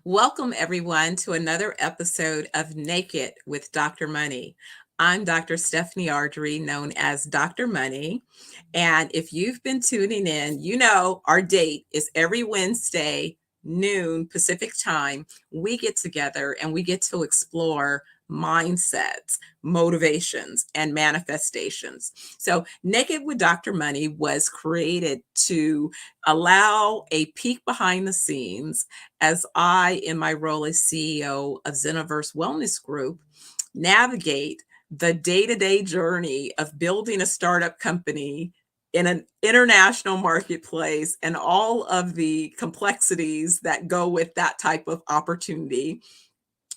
Welcome, everyone, to another episode of Naked with Dr. Money. I'm Dr. Stephanie Ardrey, known as Dr. Money. And if you've been tuning in, you know our date is every Wednesday, noon Pacific time. We get together and we get to explore mindsets, motivations, and manifestations. So, Naked with Dr. Money was created to allow a peek behind the scenes as I, in my role as CEO of ZenoVerse Wellness Group, navigate the day to day journey of building a startup company in an international marketplace and all of the complexities that go with that type of opportunity.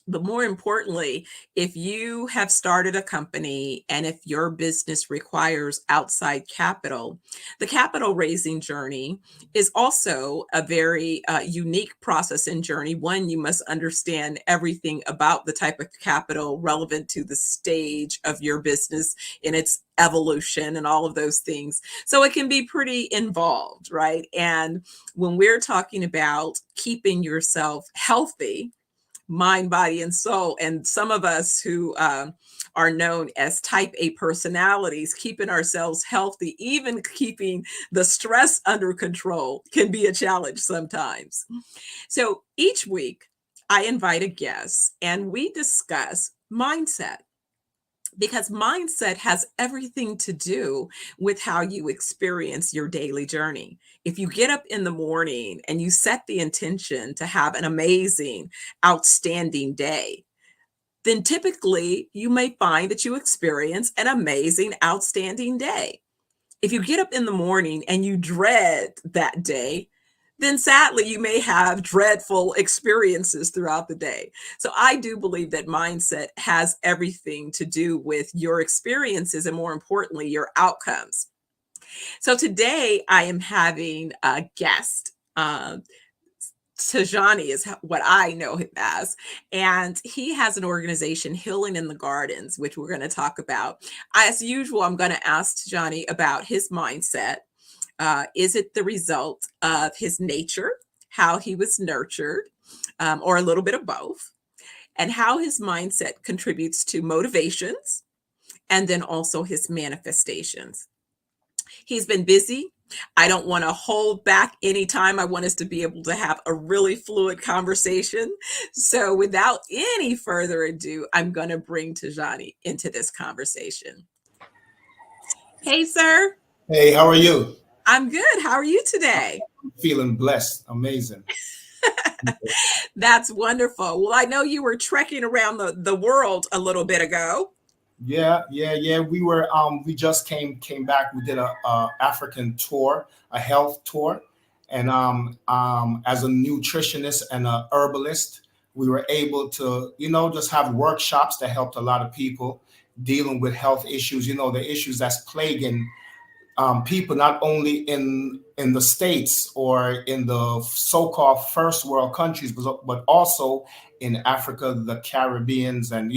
But more importantly, if you have started a company and if your business requires outside capital, the capital raising journey is also a very unique process and journey. One, you must understand everything about the type of capital relevant to the stage of your business in its evolution and all of those things. So it can be pretty involved, right? And when we're talking about keeping yourself healthy, mind, body, and soul. And some of us who are known as type A personalities, keeping ourselves healthy, even keeping the stress under control, can be a challenge sometimes. So each week, I invite a guest and we discuss mindset because mindset has everything to do with how you experience your daily journey. If you get up in the morning and you set the intention to have an amazing, outstanding day, then typically you may find that you experience an amazing, outstanding day. If you get up in the morning and you dread that day, then sadly you may have dreadful experiences throughout the day. So I do believe that mindset has everything to do with your experiences and more importantly, your outcomes. So today I am having a guest. Tijani is what I know him as. And he has an organization, Healing in the Gardens, which we're going to talk about. As usual, I'm going to ask Tijani about his mindset. Is it the result of his nature, how he was nurtured, or a little bit of both, and how his mindset contributes to motivations and then also his manifestations? He's been busy. I don't want to hold back any time. I want us to be able to have a really fluid conversation. So, without any further ado, I'm going to bring Tijani into this conversation. Hey, sir. Hey, how are you? I'm good. How are you today? I'm feeling blessed. Amazing. That's wonderful. Well, I know you were trekking around the world a little bit ago. Yeah. We just came back. We did a African tour, a health tour, and as a nutritionist and a herbalist, we were able to just have workshops that helped a lot of people dealing with health issues. The issues that's plaguing people not only in the states or in the so-called first world countries, but also in Africa, the Caribbeans, and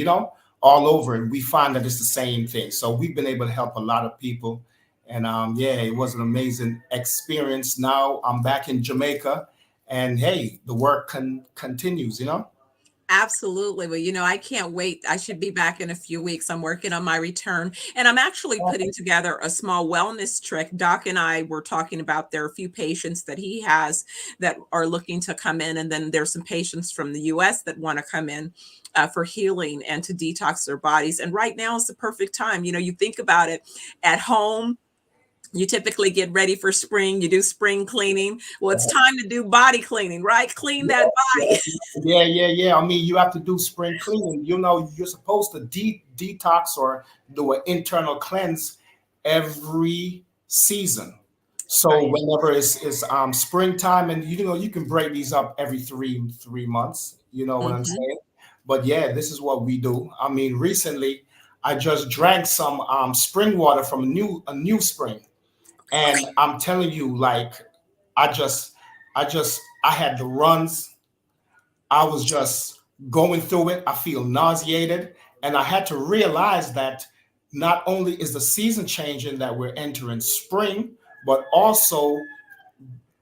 all over. And we find that it's the same thing. So we've been able to help a lot of people, and yeah, it was an amazing experience. Now I'm back in Jamaica, and hey, the work continues. Absolutely. Well, I can't wait. I should be back in a few weeks. I'm working on my return and I'm actually putting together a small wellness trick. Doc and I were talking about there are a few patients that he has that are looking to come in. And then there's some patients from the US that want to come in for healing and to detox their bodies. And right now is the perfect time. You think about it at home. You typically get ready for spring. You do spring cleaning. Well, it's time to do body cleaning, right? Clean that body. Yeah. I mean, you have to do spring cleaning. You're supposed to detox or do an internal cleanse every season. So Right. whenever it's springtime, and you can break these up every three months. You know what I'm Mhm. saying? But yeah, this is what we do. I mean, recently I just drank some spring water from a new spring, and I'm telling you, like, I just I had the runs. I was just going through it. I feel nauseated. And I had to realize that not only is the season changing, that we're entering spring, but also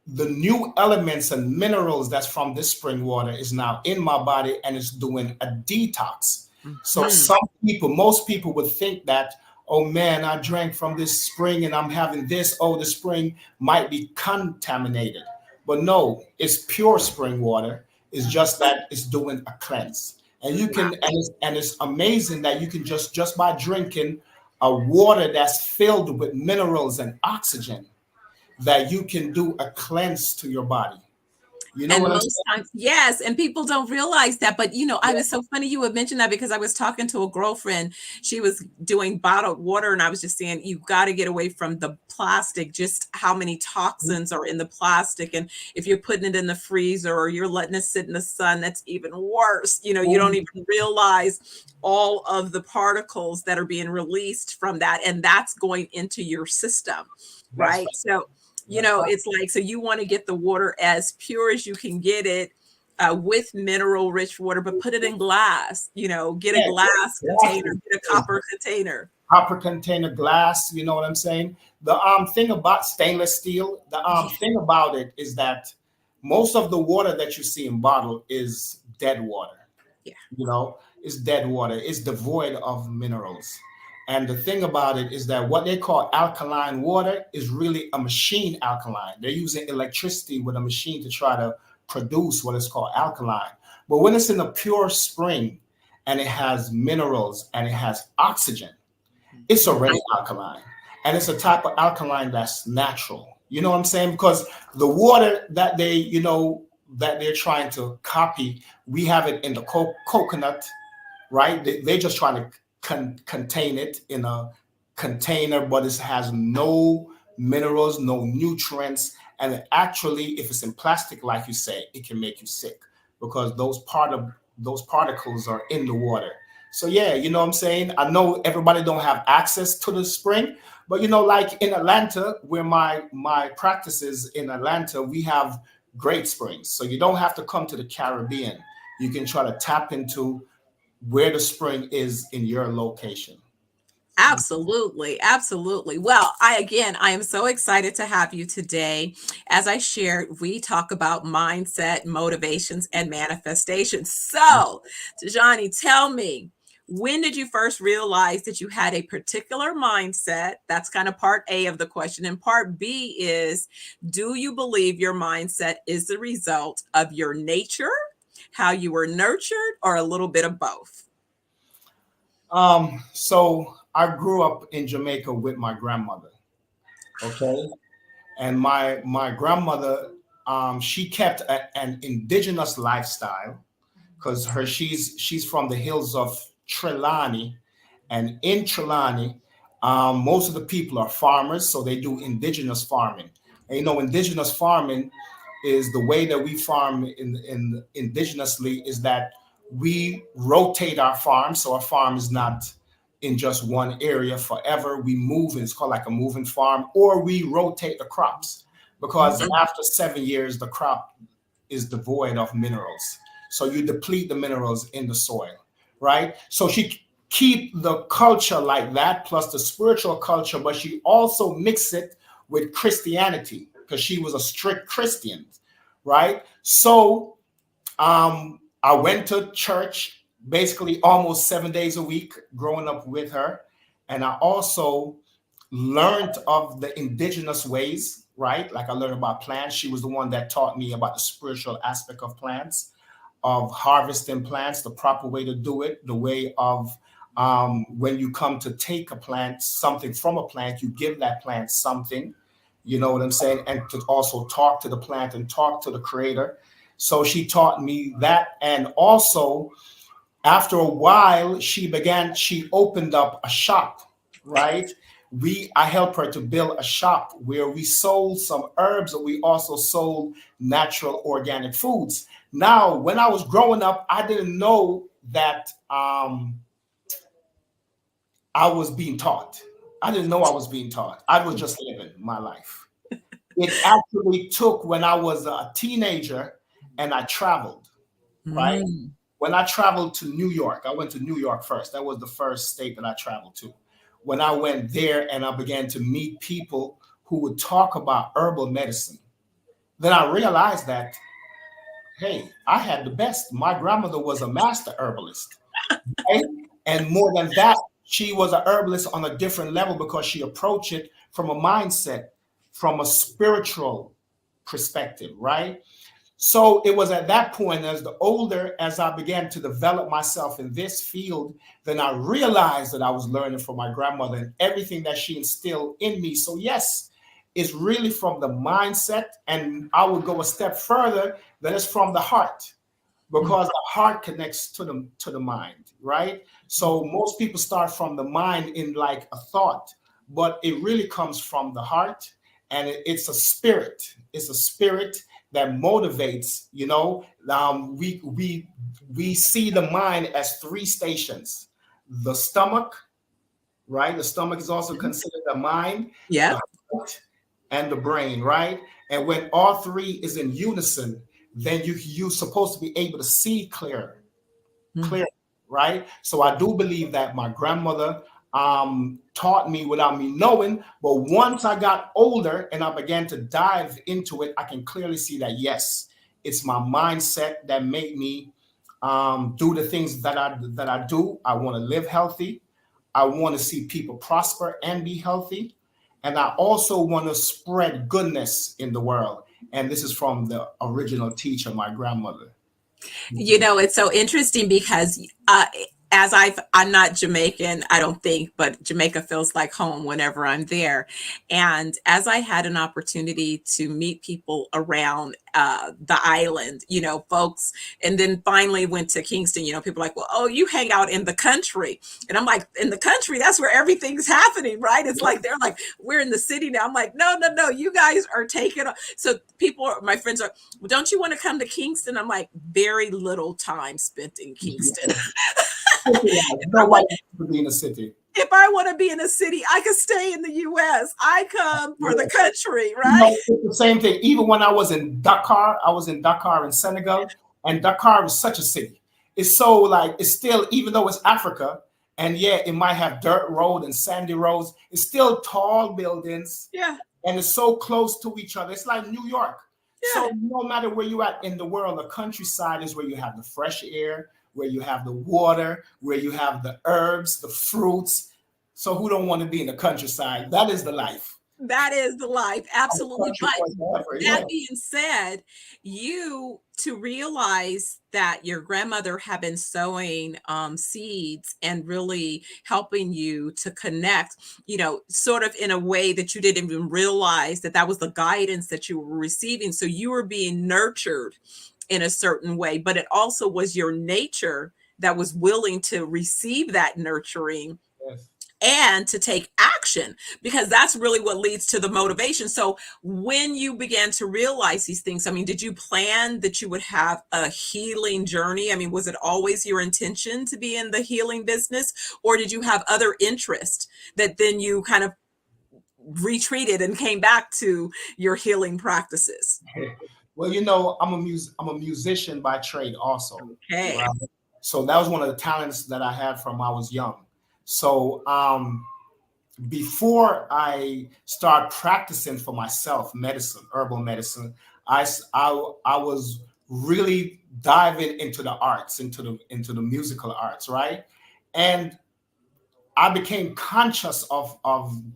the new elements and minerals that's from this spring water is now in my body and it's doing a detox. So Mhm. most people would think that, oh man, I drank from this spring and I'm having this. Oh, the spring might be contaminated. But no, it's pure spring water. It's just that it's doing a cleanse. And you can, and it's amazing that you can just by drinking a water that's filled with minerals and oxygen, that you can do a cleanse to your body. You know And what I'm most saying? times, yes, and people don't realize that. But I was so funny you would mention that because I was talking to a girlfriend. She was doing bottled water, and I was just saying, you've got to get away from the plastic, just how many toxins are in the plastic. And if you're putting it in the freezer or you're letting it sit in the sun, that's even worse. You don't even realize all of the particles that are being released from that, and that's going into your system, That's right? right. So That's right. it's like, so you want to get the water as pure as you can get it, with mineral rich water, but put it in glass, get a Yeah, glass container, exactly. get a copper container. Copper container glass, you know what I'm saying? The thing about stainless steel, the Yeah. thing about it is that most of the water that you see in bottle is dead water. Yeah. You know, it's dead water. It's devoid of minerals. And the thing about it is that what they call alkaline water is really a machine alkaline. They're using electricity with a machine to try to produce what is called alkaline. But when it's in a pure spring and it has minerals and it has oxygen, it's Mhm. already alkaline. And it's a type of alkaline that's natural. You know what I'm saying? Because the water that that they're trying to copy, we have it in the coconut, right? They're just trying to contain it in a container, but it has no minerals, no nutrients. And actually, if it's in plastic, like you say, it can make you sick because those particles are in the water. So yeah, you know what I'm saying? I know everybody don't have access to the spring, but like in Atlanta, where my practice is in Atlanta, we have great springs. So you don't have to come to the Caribbean. You can try to tap into where the spring is in your location. Absolutely, absolutely. Well, I am so excited to have you today. As I shared, we talk about mindset, motivations, and manifestation. So, Tijani, tell me, when did you first realize that you had a particular mindset? That's kind of part A of the question. And part B is, do you believe your mindset is the result of your nature, how you were nurtured, or a little bit of both? So I grew up in Jamaica with my grandmother. Okay. And my grandmother, she kept an indigenous lifestyle because she's from the hills of Trelawney, and in Trelawney, most of the people are farmers, so they do indigenous farming. And indigenous farming is the way that we farm in indigenously is that we rotate our farm, so our farm is not in just one area forever. We move, and it's called like a moving farm, or we rotate the crops because Mhm. after 7 years, the crop is devoid of minerals. So you deplete the minerals in the soil, right? So she keep the culture like that, plus the spiritual culture, but she also mix it with Christianity because she was a strict Christian, right? So I went to church basically almost 7 days a week growing up with her. And I also learned of the indigenous ways, right? Like I learned about plants. She was the one that taught me about the spiritual aspect of plants, of harvesting plants, the proper way to do it, the way of when you come to take a plant, something from a plant, you give that plant something, you know what I'm saying? And to also talk to the plant and talk to the creator. So she taught me that. And also, after a while, she opened up a shop, right? I helped her to build a shop where we sold some herbs, but we also sold natural organic foods. Now, when I was growing up, I didn't know that I was being taught. I didn't know I was being taught. I was just living my life. It actually took when I was a teenager and I traveled, right? Mm. When I traveled to New York, I went to New York first. That was the first state that I traveled to. When I went there and I began to meet people who would talk about herbal medicine, Then I realized that, hey, I had the best. My grandmother was a master herbalist, right? And more than that, she was a herbalist on a different level because she approached it from a mindset, from a spiritual perspective, right? So it was at that point, as I began to develop myself in this field, then I realized that I was learning from my grandmother and everything that she instilled in me. So yes, it's really from the mindset, and I would go a step further, that it's from the heart, because the heart connects to the mind, right? So most people start from the mind in like a thought, but it really comes from the heart, and it's a spirit. It's a spirit that motivates. We see the mind as three stations: the stomach, right? The stomach is also considered the mind, the Yep. heart, and the brain, right? And when all three is in unison, then you're supposed to be able to see clear, right? So I do believe that my grandmother taught me without me knowing, but once I got older and I began to dive into it, I can clearly see that yes, it's my mindset that made me do the things that I do. I want to live healthy. I want to see people prosper and be healthy. And I also want to spread goodness in the world. And this is from the original teacher, my grandmother. You know, it's so interesting because I'm not Jamaican, I don't think, but Jamaica feels like home whenever I'm there. And as I had an opportunity to meet people around the island, you know, folks, and then finally went to Kingston, you know, people are like, well, oh, you hang out in the country. And I'm like, in the country, that's where everything's happening, right? It's like, they're like, we're in the city now. I'm like, no, no, no, you guys are taking. So my friends are, well, don't you want to come to Kingston? I'm like, very little time spent in Kingston. Nobody wants to be in a city. If I want to be in a city, I could stay in the US. I come for the country, You right? know, it's the same thing. Even when I was in Dakar in Senegal, and Dakar is such a city. It's so like it's still, even though it's Africa, and yeah, it might have dirt road and sandy roads, it's still tall buildings, Yeah, and it's so close to each other. It's like New York. yeah. So no matter where you at in the world, the countryside is where you have the fresh air, where you have the water, where you have the herbs, the fruits. So who don't want to be in the countryside? That is the life. That is the life. I'm a Absolutely. country But boy forever. that Yeah. being said, you to realize that your grandmother had been sowing seeds and really helping you to connect, you know, sort of in a way that you didn't even realize that that was the guidance that you were receiving. So you were being nurtured in a certain way, but it also was your nature that was willing to receive that nurturing Yes. and to take action, because that's really what leads to the motivation. So when you began to realize these things, I mean, did you plan that you would have a healing journey? I mean, was it always your intention to be in the healing business, or did you have other interest that then you kind of retreated and came back to your healing practices? Well, I'm a musician by trade also, Okay. right? So that was one of the talents that I had from I was young. So before I start practicing for myself medicine, herbal medicine, I was really diving into the arts, into the musical arts, right? And I became conscious of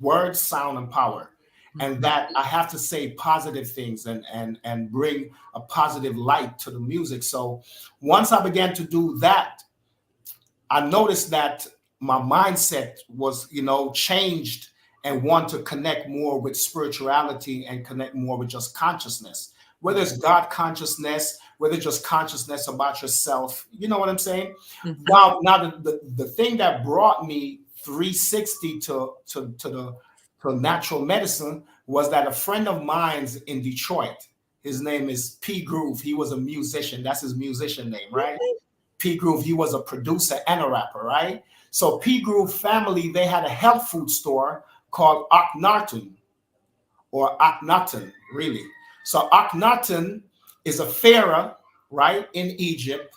word, sound, and power, and that I have to say positive things and bring a positive light to the music. So once I began to do that, I noticed that my mindset was, changed, and want to connect more with spirituality and connect more with just consciousness, whether it's God consciousness, whether it's just consciousness about yourself. You know what I'm saying? Mhm. Now the thing that brought me 360 to natural medicine was that a friend of mine's in Detroit. His name is P Groove. He was a musician. That's his musician name, right? P Groove, he was a producer and a rapper, right? So P Groove family, they had a health food store called Akhenaten, or Akhenaten, really. So Akhenaten is a pharaoh, right, in Egypt,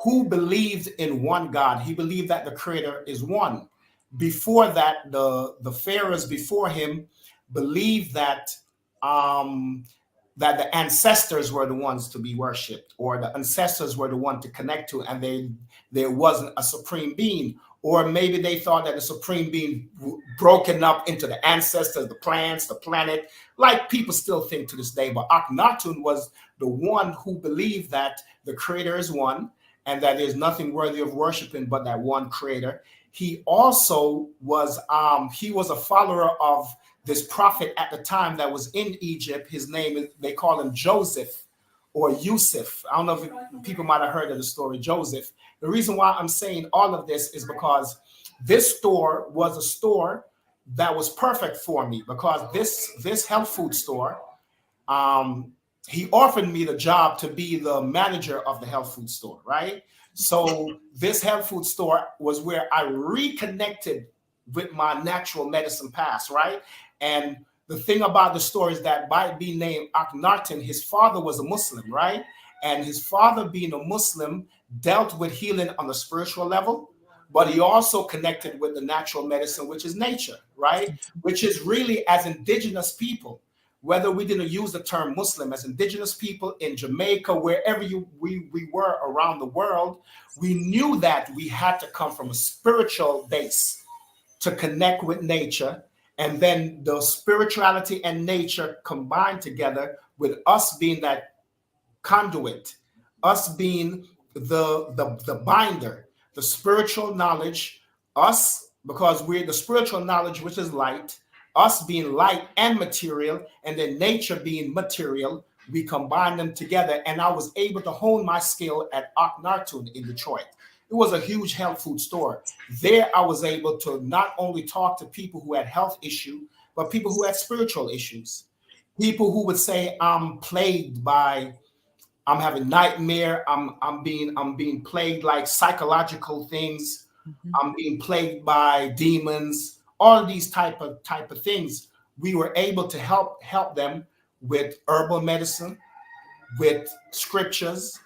who believed in one God. He believed that the creator is one. Before that, the pharaohs before him believed that um, that the ancestors were the ones to be worshipped, or the ancestors were the one to connect to, and there wasn't a supreme being. Or maybe they thought that the supreme being broken up into the ancestors, the plants, the planet, like people still think to this day. But Akhenaten was the one who believed that the creator is one, and that there's nothing worthy of worshiping but that one creator. He also was a follower of this prophet at the time that was in Egypt. His name is, they call him Joseph or Yusuf. I don't know if people might have heard of the story Joseph. The reason why I'm saying all of this is because this store was a store that was perfect for me, because this health food store, he offered me the job to be the manager of the health food store, right? So this health food store was where I reconnected with my natural medicine past, right? And the thing about the story is that by being named Akhenaten, his father was a Muslim, right? And his father, being a Muslim, dealt with healing on the spiritual level, but he also connected with the natural medicine, which is nature, right? Which is really, as indigenous people, whether we didn't use the term Muslim, as indigenous people in Jamaica, wherever we were around the world, we knew that we had to come from a spiritual base to connect with nature. And then the spirituality and nature combined together with us being that conduit, us being the binder, the spiritual knowledge, us, because we're the spiritual knowledge, which is light, us being light and material, and then nature being material, we combine them together. And I was able to hone my skill at Akhenaten in Detroit. It was a huge health food store. There I was able to not only talk to people who had health issues, but people who had spiritual issues. People who would say, I'm plagued by, I'm having nightmare, I'm being plagued like psychological things, I'm being plagued by demons, all of these type of things. We were able to help them with herbal medicine, with scriptures,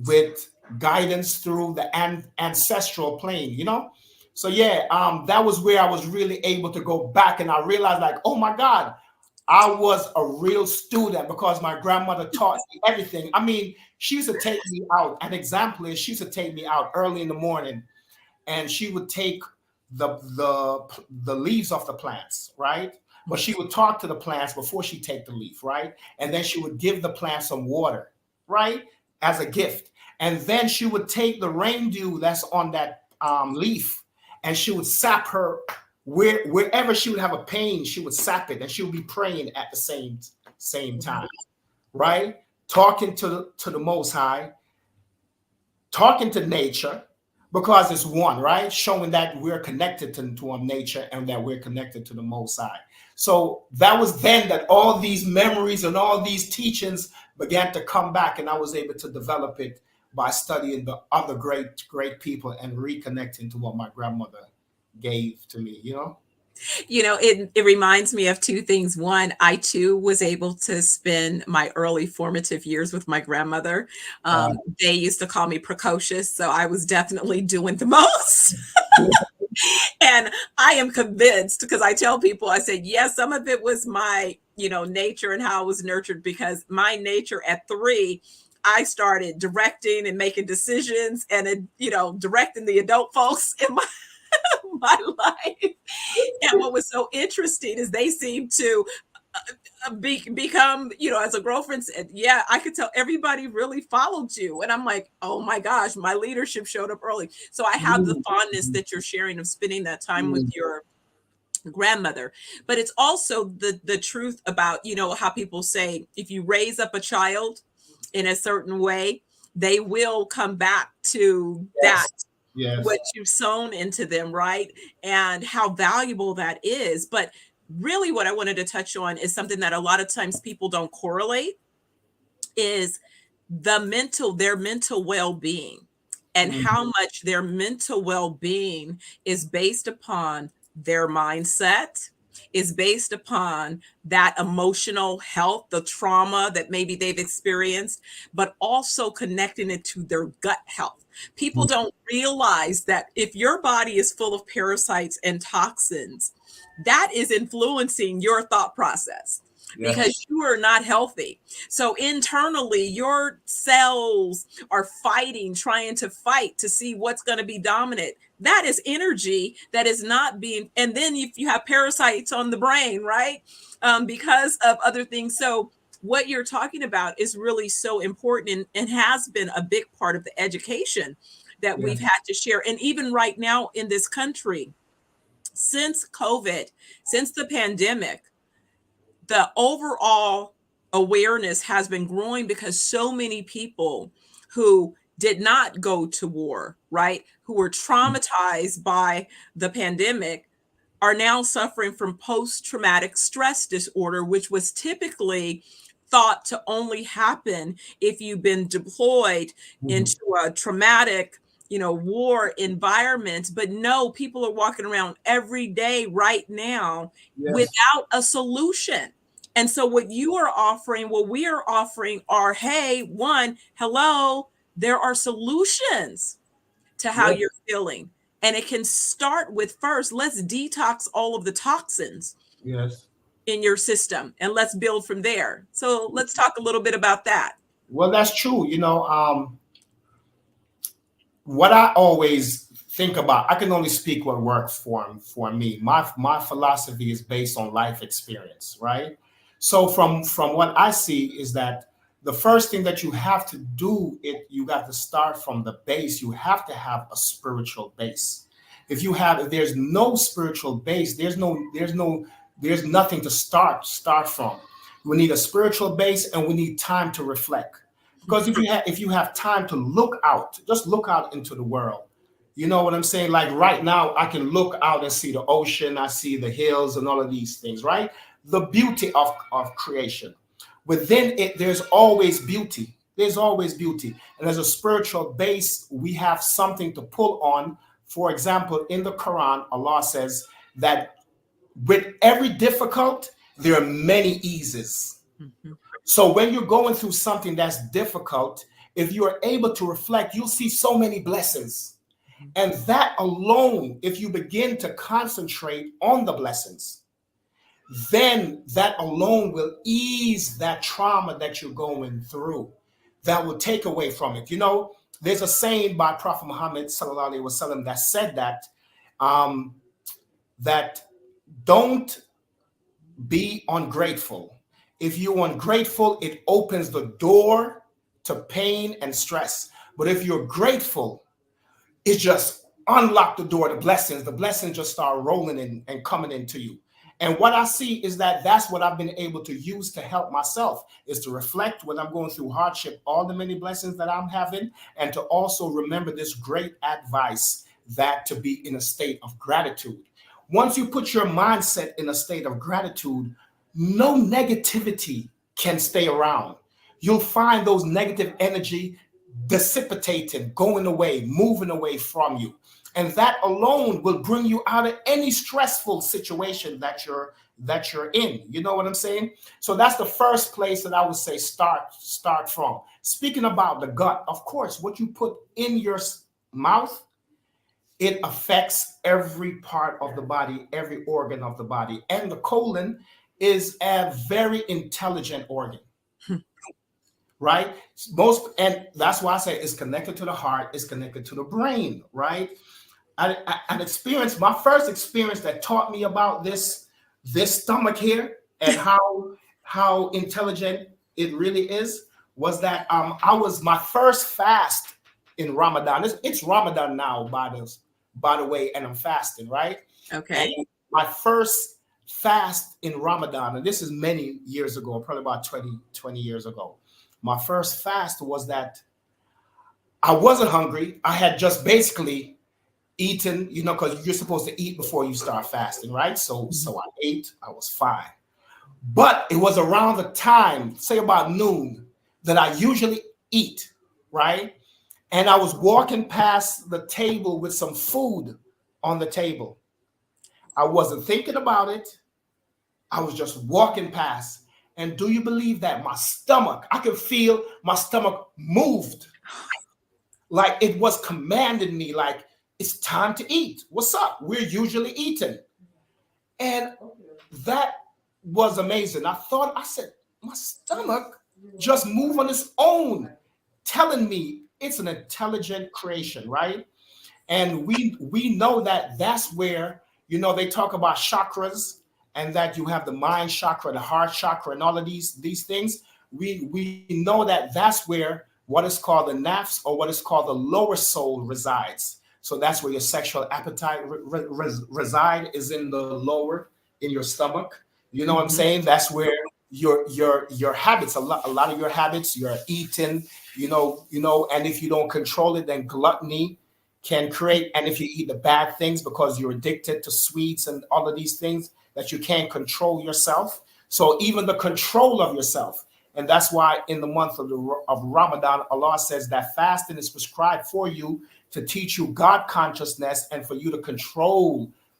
with guidance through the ancestral plane, you know? So yeah, that was where I was really able to go back, and I realized, like, oh my God, I was a real student because my grandmother taught me everything. I mean, she used to take me out. An example is, she used to take me out early in the morning, and she would take the leaves off the plants, right? But she would talk to the plants before she take the leaf, right? And then she would give the plant some water, right, as a gift. And then she would take the rain dew that's on that leaf, and she would sap her wherever she would have a pain. She would sap it, and she would be praying at the same time, right? Talking to the Most High, talking to nature, because it's one, right? Showing that we're connected to nature, and that we're connected to the Most High. So that was then that all these memories and all these teachings began to come back, and I was able to develop it by studying the other great people and reconnecting to what my grandmother gave to me, you know? It reminds me of two things. One, I too was able to spend my early formative years with my grandmother. They used to call me precocious, so I was definitely doing the most. And I am convinced, because I tell people, I said, yes, some of it was my, nature and how I was nurtured, because my nature at 3, I started directing and making decisions and, directing the adult folks in my life. And what was so interesting is they seemed to become, as a girlfriend said, yeah, I could tell everybody really followed you. And I'm like, oh my gosh, my leadership showed up early. So I have the fondness that you're sharing of spending that time with your grandmother. But it's also the truth about, how people say, if you raise up a child in a certain way, they will come back to that. Yes. What you've sown into them, right? And how valuable that is. But really what I wanted to touch on is something that a lot of times people don't correlate, is their mental well-being, and how much their mental well-being is based upon their mindset, is based upon that emotional health, the trauma that maybe they've experienced, but also connecting it to their gut health. People don't realize that if your body is full of parasites and toxins, that is influencing your thought process. Yes. because you are not healthy. So internally, your cells are fighting, trying to fight to see what's going to be dominant. That is energy that is not being, and then if you have parasites on the brain, right? Because of other things. So what you're talking about is really so important, and has been a big part of the education that we've Yes. had to share. And even right now in this country, since COVID, since the pandemic, the overall awareness has been growing because so many people who did not go to war, right, who were traumatized by the pandemic, are now suffering from post-traumatic stress disorder, which was typically thought to only happen if you've been deployed Mhm. into a traumatic, war environment. But no, people are walking around every day right now Yes. without a solution. And so what you are offering, what we are offering are, hey, one, hello, there are solutions to how Yes. you're feeling. And it can start with, first, let's detox all of the toxins Yes. in your system and let's build from there. So let's talk a little bit about that. Well, that's true. What I always think about, I can only speak what works for me. My philosophy is based on life experience, right? So from what I see is that the first thing that you have to do, you got to start from the base. You have to have a spiritual base. If there's no spiritual base, there's nothing to start from. We need a spiritual base, and we need time to reflect. Because if you have time to look out, just look out into the world. You know what I'm saying? Like right now, I can look out and see the ocean, I see the hills and all of these things, right? The beauty of creation. Within it, there's always beauty. There's always beauty. And as a spiritual base, we have something to pull on. For example, in the Quran, Allah says that with every difficult, there are many eases. Mhm. So when you're going through something that's difficult, if you are able to reflect, you'll see so many blessings. And that alone, if you begin to concentrate on the blessings, then that alone will ease that trauma that you're going through. That will take away from it. There's a saying by Prophet Muhammad sallallahu alaihi wasallam that said um, that don't be ungrateful. If you're ungrateful, it opens the door to pain and stress. But if you're grateful, it just unlock the door to blessings. The blessings just start rolling in and coming into you. And what I see is that that's what I've been able to use to help myself, is to reflect when I'm going through hardship, all the many blessings that I'm having, and to also remember this great advice, that to be in a state of gratitude. Once you put your mindset in a state of gratitude, no negativity can stay around. You'll find those negative energy dissipating, going away, moving away from you. And that alone will bring you out of any stressful situation that you're in. You know what I'm saying? So that's the first place that I would say start from. Speaking about the gut, of course, what you put in your mouth, it affects every part of the body, every organ of the body. And the colon is a very intelligent organ, right? And that's why I say it's connected to the heart, it's connected to the brain, right? My first experience that taught me about this stomach here and how intelligent it really is was that I was my first fast in Ramadan. It's Ramadan now, by the way, and I'm fasting, right? And Okay. my first fast in Ramadan, and this is many years ago, probably about 20 years ago. My first fast was that I wasn't hungry. I had just basically eaten, because you're supposed to eat before you start fasting, right? So I ate, I was fine. But it was around the time, say about noon, that I usually eat, right? And I was walking past the table with some food on the table. I wasn't thinking about it. I was just walking past. And do you believe that I could feel my stomach moved, like it was commanding me, like it's time to eat. What's up? We're usually eating. And that was amazing. I said, my stomach just move on its own, telling me it's an intelligent creation, right? And we know that that's where, they talk about chakras, and that you have the mind chakra, the heart chakra, and all of these things. We know that that's where what is called the nafs, or what is called the lower soul, resides. So that's where your sexual appetite reside, is in the lower, in your stomach. You know what I'm Mhm. saying? That's where your habits, a lot of your habits, your eating, and if you don't control it, then gluttony can create. And if you eat the bad things because you're addicted to sweets and all of these things, that you can't control yourself. So even the control of yourself. And that's why in the month of Ramadan, Allah says that fasting is prescribed for you to teach you God consciousness, and for you to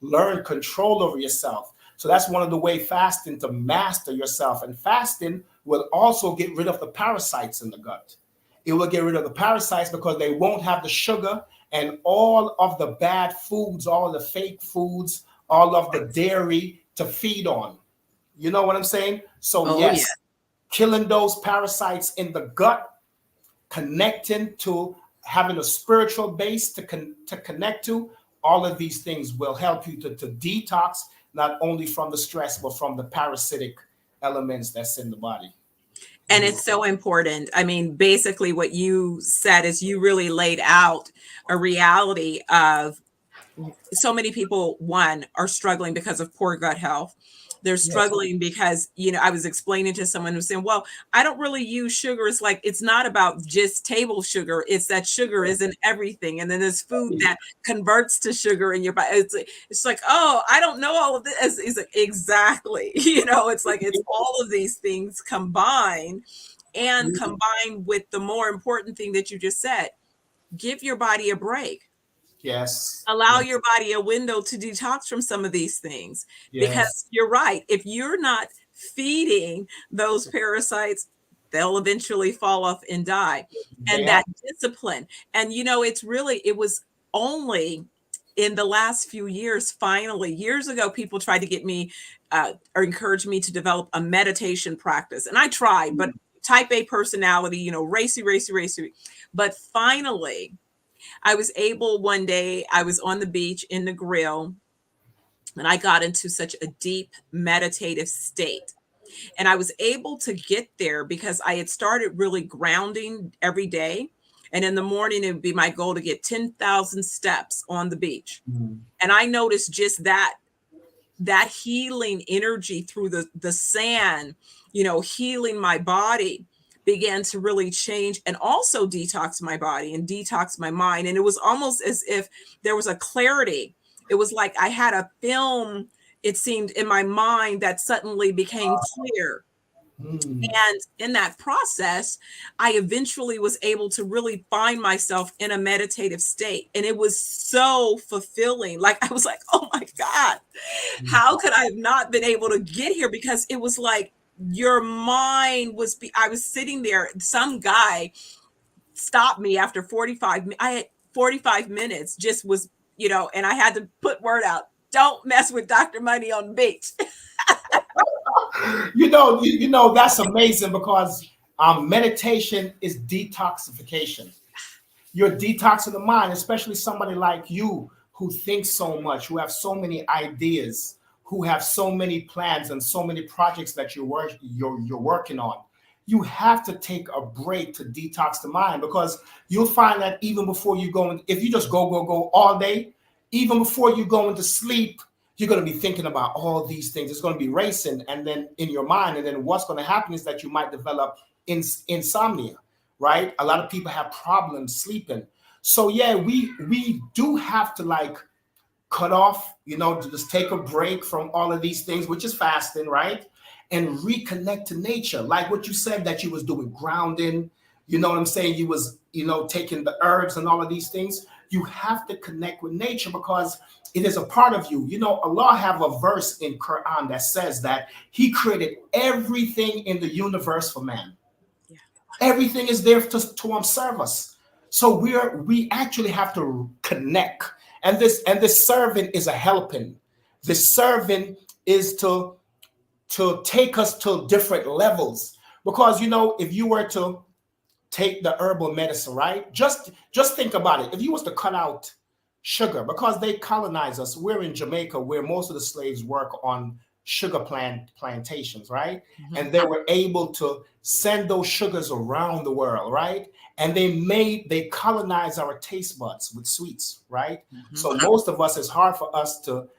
learn control over yourself. So that's one of the way fasting, to master yourself. And fasting will also get rid of the parasites in the gut. It will get rid of the parasites, because they won't have the sugar and all of the bad foods, all of the fake foods, all of the dairy to feed on. You know what I'm saying? So Oh, yeah. yes, killing those parasites in the gut, connecting to having a spiritual base to connect to, all of these things will help you to detox, not only from the stress, but from the parasitic elements that's in the body. And it's so important. I mean, basically, what you said is you really laid out a reality of so many people, one, are struggling because of poor gut health. They're Yes. struggling because, I was explaining to someone who's saying, well, I don't really use sugar. It's like, it's not about just table sugar. It's that sugar is in everything. And then there's food that converts to sugar in your body. It's like, oh, I don't know all of this. It's like, exactly. It's like, it's all of these things combined, and combined with the more important thing that you just said, give your body a break. Yes. Allow your body a window to detox from some of these things, Yes. because you're right. If you're not feeding those parasites, they'll eventually fall off and die. And Yeah. that discipline, and it was only in the last few years, finally. Years ago, people tried to get me or encourage me to develop a meditation practice, and I tried, but type A personality, racy, racy, racy. But finally, I was able, one day, I was on the beach in the grill, and I got into such a deep meditative state. And I was able to get there because I had started really grounding every day. And in the morning, it would be my goal to get 10,000 steps on the beach. Mhm. And I noticed just that healing energy through the sand, healing my body, began to really change, and also detox my body and detox my mind. And it was almost as if there was a clarity. It was like I had a film, it seemed, in my mind that suddenly became clear. Mm. And in that process, I eventually was able to really find myself in a meditative state. And it was so fulfilling. Like, I was like, oh my God, how could I have not been able to get here? Because it was like your mind I was sitting there. Some guy stopped me after 45 minutes, just was, and I had to put word out, don't mess with Dr. Money on the beach. That's amazing, because meditation is detoxification. You're detoxing the mind, especially somebody like you who thinks so much, who have so many ideas, who have so many plans and so many projects that you're working on. You have to take a break to detox the mind, because you'll find that even before you go in, if you just go all day, even before you go into sleep, you're going to be thinking about all these things. It's going to be racing, and then in your mind, and then what's going to happen is that you might develop insomnia, right? A lot of people have problems sleeping. So yeah, we do have to like cut off, to just take a break from all of these things, which is fasting, right? And reconnect to nature. Like what you said that you was doing, grounding, you know what I'm saying? You was, taking the herbs and all of these things. You have to connect with nature, because it is a part of you. Allah have a verse in Quran that says that He created everything in the universe for man. Yeah. Everything is there to serve us. So we actually have to connect. And this serving is a helping. This serving is to to take us to different levels. Because if you were to take the herbal medicine, right? Just think about it. If you was to cut out sugar, because they colonize us, we're in Jamaica where most of the slaves work on sugar plantations, right? Mhm. And they were able to send those sugars around the world, right? And they colonize our taste buds with sweets, right? Mhm. So most of us, it's hard for us to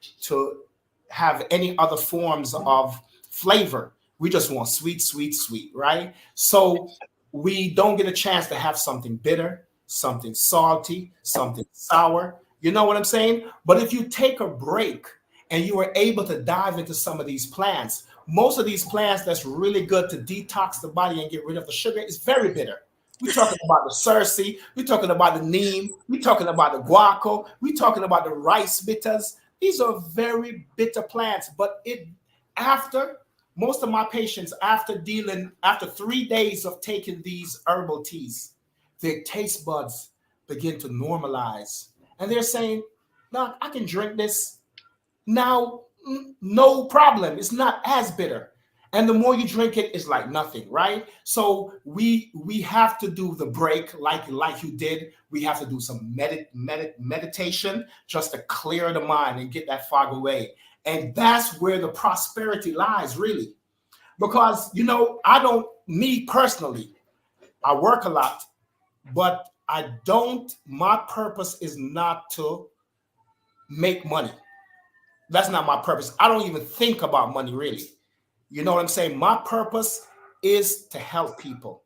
have any other forms of flavor. We just want sweet, sweet, sweet, right? So we don't get a chance to have something bitter, something salty, something sour. You know what I'm saying? But if you take a break and you are able to dive into some of these plants, most of these plants that's really good to detox the body and get rid of the sugar is very bitter. We're talking about the Cersei, we're talking about the neem, we're talking about the guaco, we're talking about the rice bitters. These are very bitter plants, but after most of my patients, after 3 days of taking these herbal teas, their taste buds begin to normalize. And they're saying, "Doc, I can drink this now, no problem. It's not as bitter." And the more you drink it, it's like nothing, right? So we have to do the break like you did. We have to do some meditation just to clear the mind and get that fog away. And that's where the prosperity lies, really. Because I don't, me personally, I work a lot, but I don't, my purpose is not to make money. That's not my purpose. I don't even think about money, really. You know what I'm saying? My purpose is to help people.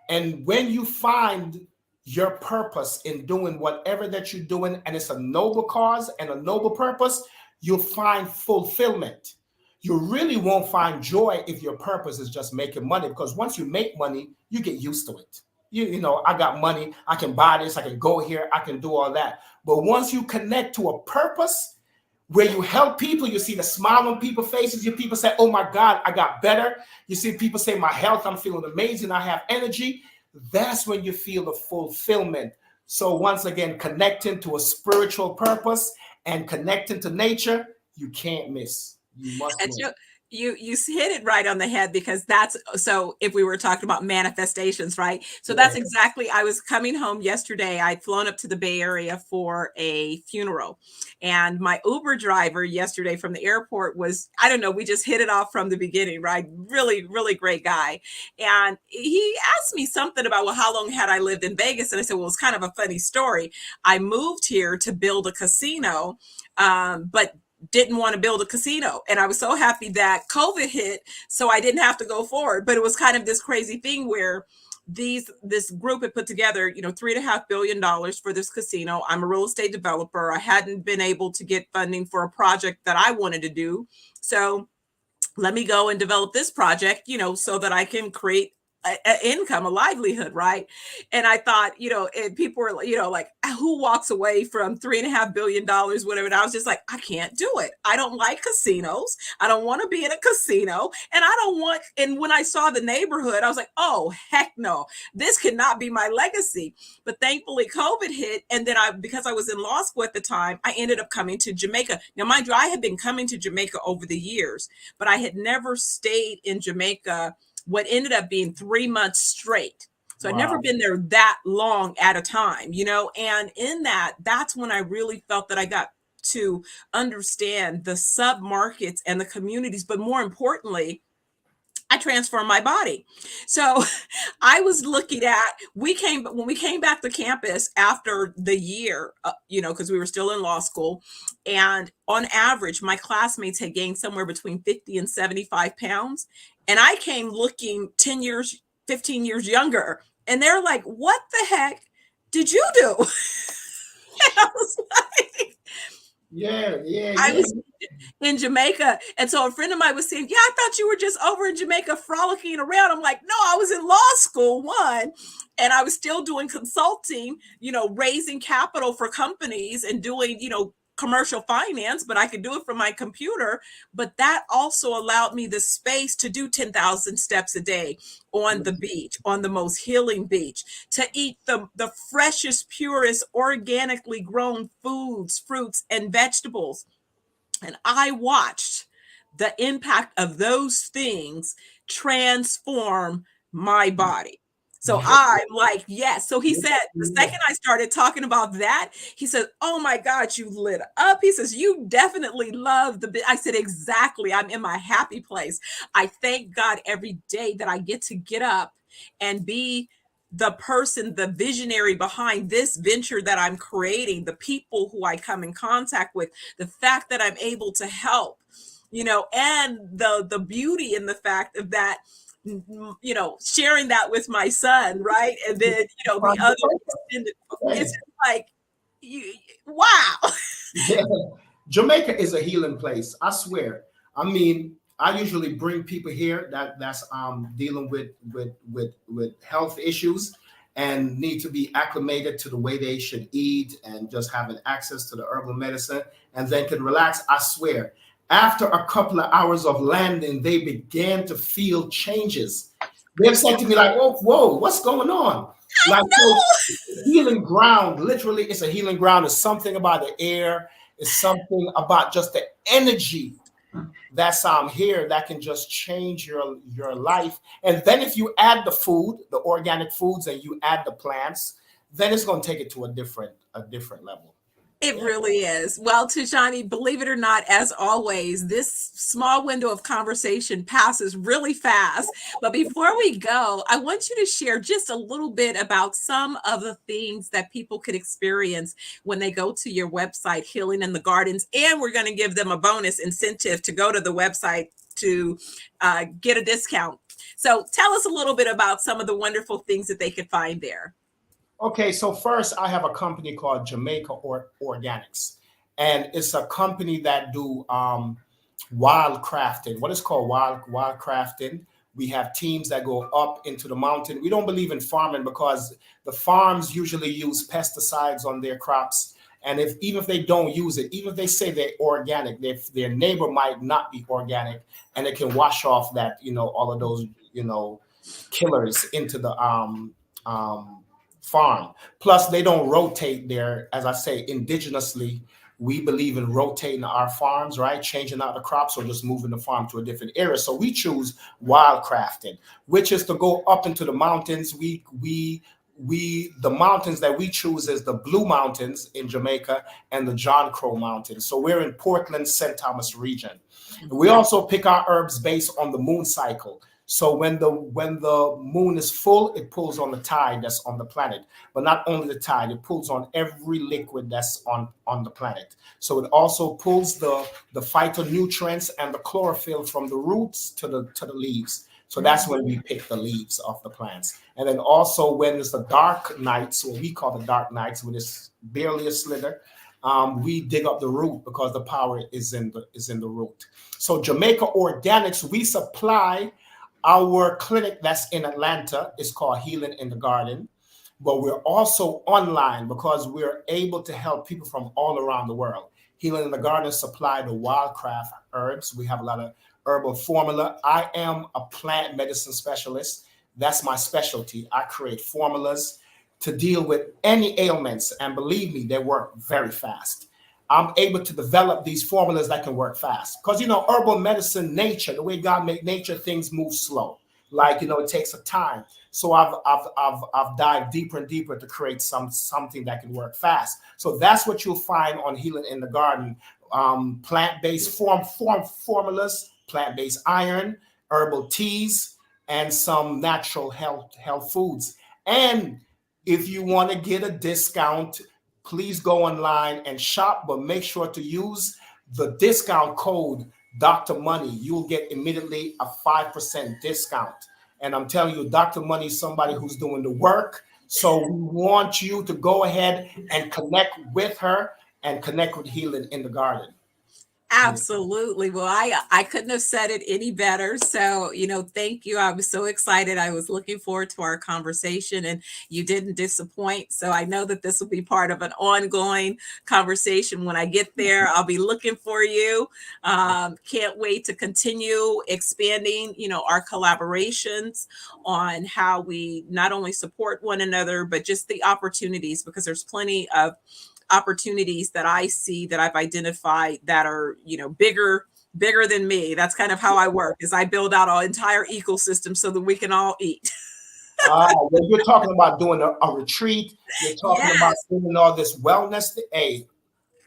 And when you find your purpose in doing whatever that you're doing, and it's a noble cause and a noble purpose, you'll find fulfillment. You really won't find joy if your purpose is just making money, because once you make money, you get used to it. I got money, I can buy this, I can go here, I can do all that. But once you connect to a purpose where you help people, you see the smile on people's faces. Your people say, "Oh my God, I got better." You see people say, "My health, I'm feeling amazing, I have energy." That's when you feel the fulfillment. So once again, connecting to a spiritual purpose and connecting to nature, you can't miss. You must And win. you hit it right on the head, because that's, so if we were talking about manifestations, right? So that's Yeah. exactly, I was coming home yesterday. I'd flown up to the Bay Area for a funeral, and my Uber driver yesterday from the airport was, I don't know, we just hit it off from the beginning, right? Really, really great guy. And he asked me something about, well, how long had I lived in Vegas? And I said, well, it's kind of a funny story. I moved here to build a casino, but didn't want to build a casino. And I was so happy that COVID hit, so I didn't have to go forward. But it was kind of this crazy thing where this group had put together, $3.5 billion for this casino. I'm a real estate developer. I hadn't been able to get funding for a project that I wanted to do. So let me go and develop this project, so that I can create an income, a livelihood, right? And I thought, and people were, like, who walks away from $3.5 billion, whatever? And I was just like, I can't do it. I don't like casinos. I don't want to be in a casino, and I don't want. And when I saw the neighborhood, I was like, oh heck no, this cannot be my legacy. But thankfully, COVID hit, and then because I was in law school at the time, I ended up coming to Jamaica. Now, mind you, I had been coming to Jamaica over the years, but I had never stayed in Jamaica what ended up being 3 months straight. So I'd never Wow. been there that long at a time, and in that's when I really felt that I got to understand the sub markets and the communities, but more importantly, I transformed my body. So I was looking at, when we came back to campus after the year, because we were still in law school. And on average, my classmates had gained somewhere between 50 and 75 pounds. And I came looking 10 years, 15 years younger. And they're like, what the heck did you do? And I was like, Yeah, yeah, I yeah. was in Jamaica. And so a friend of mine was saying, yeah, I thought you were just over in Jamaica frolicking around. I'm like, no, I was in law school, one, and I was still doing consulting, raising capital for companies and doing, commercial finance, but I could do it from my computer. But that also allowed me the space to do 10,000 steps a day on the beach, on the most healing beach, to eat the freshest, purest, organically grown foods, fruits, and vegetables. And I watched the impact of those things transform my body. So Yeah, I'm like, yes. So he yeah, said, the yeah. second I started talking about that, he said, oh my God, you lit up. He says, you definitely love the bit. I said, exactly. I'm in my happy place. I thank God every day that I get up and be the person, the visionary behind this venture that I'm creating, the people who I come in contact with, the fact that I'm able to help, and the beauty in the fact of that, sharing that with my son, right? And then, the other extended, it's Yeah. just like, you, wow. Yeah. Jamaica is a healing place. I swear. I mean, I usually bring people here that's dealing with health issues and need to be acclimated to the way they should eat and just having access to the herbal medicine and then can relax. I swear. After a couple of hours of landing, they began to feel changes. They've said to me like, "Oh, whoa, what's going on?" Like so, healing ground. Literally, it's a healing ground. It's something about the air. It's something about just the energy that's here that can just change your life. And then if you add the food, the organic foods, and you add the plants, then it's going to take it to a different level. It Yeah. really is. Well, Tijani, believe it or not, as always, this small window of conversation passes really fast. But before we go, I want you to share just a little bit about some of the things that people could experience when they go to your website, Healing in the Gardens. And we're going to give them a bonus incentive to go to the website to get a discount. So tell us a little bit about some of the wonderful things that they could find there. Okay, so first I have a company called Jamaica Organics, and it's a company that do wild crafting. What is called wild crafting? We have teams that go up into the mountain. We don't believe in farming because the farms usually use pesticides on their crops, and if even if they don't use it, even if they say they're organic, their neighbor might not be organic, and it can wash off that all of those killers into the farm. Plus, they don't rotate there. As I say, indigenously, we believe in rotating our farms, right? Changing out the crops or just moving the farm to a different area. So we choose wildcrafting, which is to go up into the mountains. The mountains that we choose is the Blue Mountains in Jamaica and the John Crow Mountains. So we're in Portland, St. Thomas region. We also pick our herbs based on the moon cycle. So when the moon is full, it pulls on the tide that's on the planet. But not only the tide, it pulls on every liquid that's on the planet. So it also pulls the phytonutrients and the chlorophyll from the roots to the leaves. So that's when we pick the leaves of the plants. And then also when it's the dark nights, what we call the dark nights, when it's barely a slither, we dig up the root because the power is in the root. So Jamaica Organics, we supply our clinic that's in Atlanta is called Healing in the Garden, but we're also online because we're able to help people from all around the world. Healing in the Garden supply the wildcraft herbs. We have a lot of herbal formula. I am a plant medicine specialist. That's my specialty. I create formulas to deal with any ailments, and believe me, they work very fast. I'm able to develop these formulas that can work fast. Because herbal medicine, nature, the way God made nature, things move slow. Like it takes a time. So I've dived deeper and deeper to create something that can work fast. So that's what you'll find on Healing in the Garden. Plant-based formulas, plant-based iron, herbal teas, and some natural health foods. And if you want to get a discount, please go online and shop, but make sure to use the discount code Dr. Money. You'll get immediately a 5% discount. And I'm telling you, Dr. Money is somebody who's doing the work. So we want you to go ahead and connect with her and connect with Healing in the Garden. Absolutely. Well, I couldn't have said it any better. So, thank you. I was so excited. I was looking forward to our conversation and you didn't disappoint. So I know that this will be part of an ongoing conversation. When I get there, I'll be looking for you. Can't wait to continue expanding, our collaborations on how we not only support one another, but just the opportunities, because there's plenty of opportunities that I see that I've identified that are, bigger bigger than me. That's kind of how I work, is I build out an entire ecosystem so that we can all eat. Well, you're talking about doing a retreat. You're talking about Yes. doing all this wellness. Hey,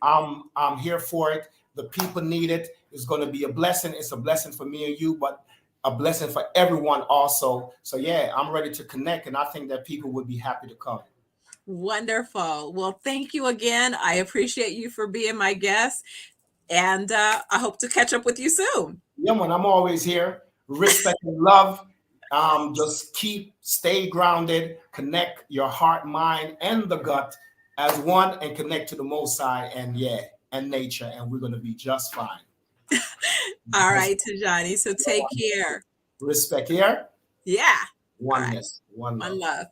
I'm here for it. The people need it. It's going to be a blessing. It's a blessing for me and you, but a blessing for everyone also. So yeah, I'm ready to connect, and I think that people would be happy to come. Wonderful. Well, thank you again. I appreciate you for being my guest, and I hope to catch up with you soon. Yeah, man, I'm always here. Respect and love. Just stay grounded, connect your heart, mind, and the gut as one, and connect to the Most High, and yeah, and nature, and we're gonna be just fine. All right, Tijani. So take care. Respect here, Yeah. All right. oneness, one One love. love.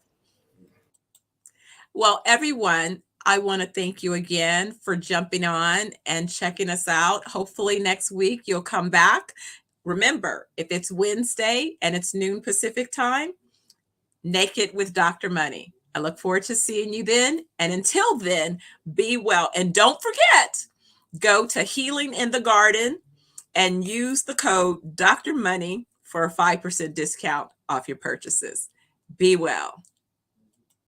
Well, everyone, I want to thank you again for jumping on and checking us out. Hopefully, next week you'll come back. Remember, if it's Wednesday and it's noon Pacific time, Naked with Dr. Money. I look forward to seeing you then. And until then, be well. And don't forget, go to Healing in the Garden and use the code Dr. Money for a 5% discount off your purchases. Be well.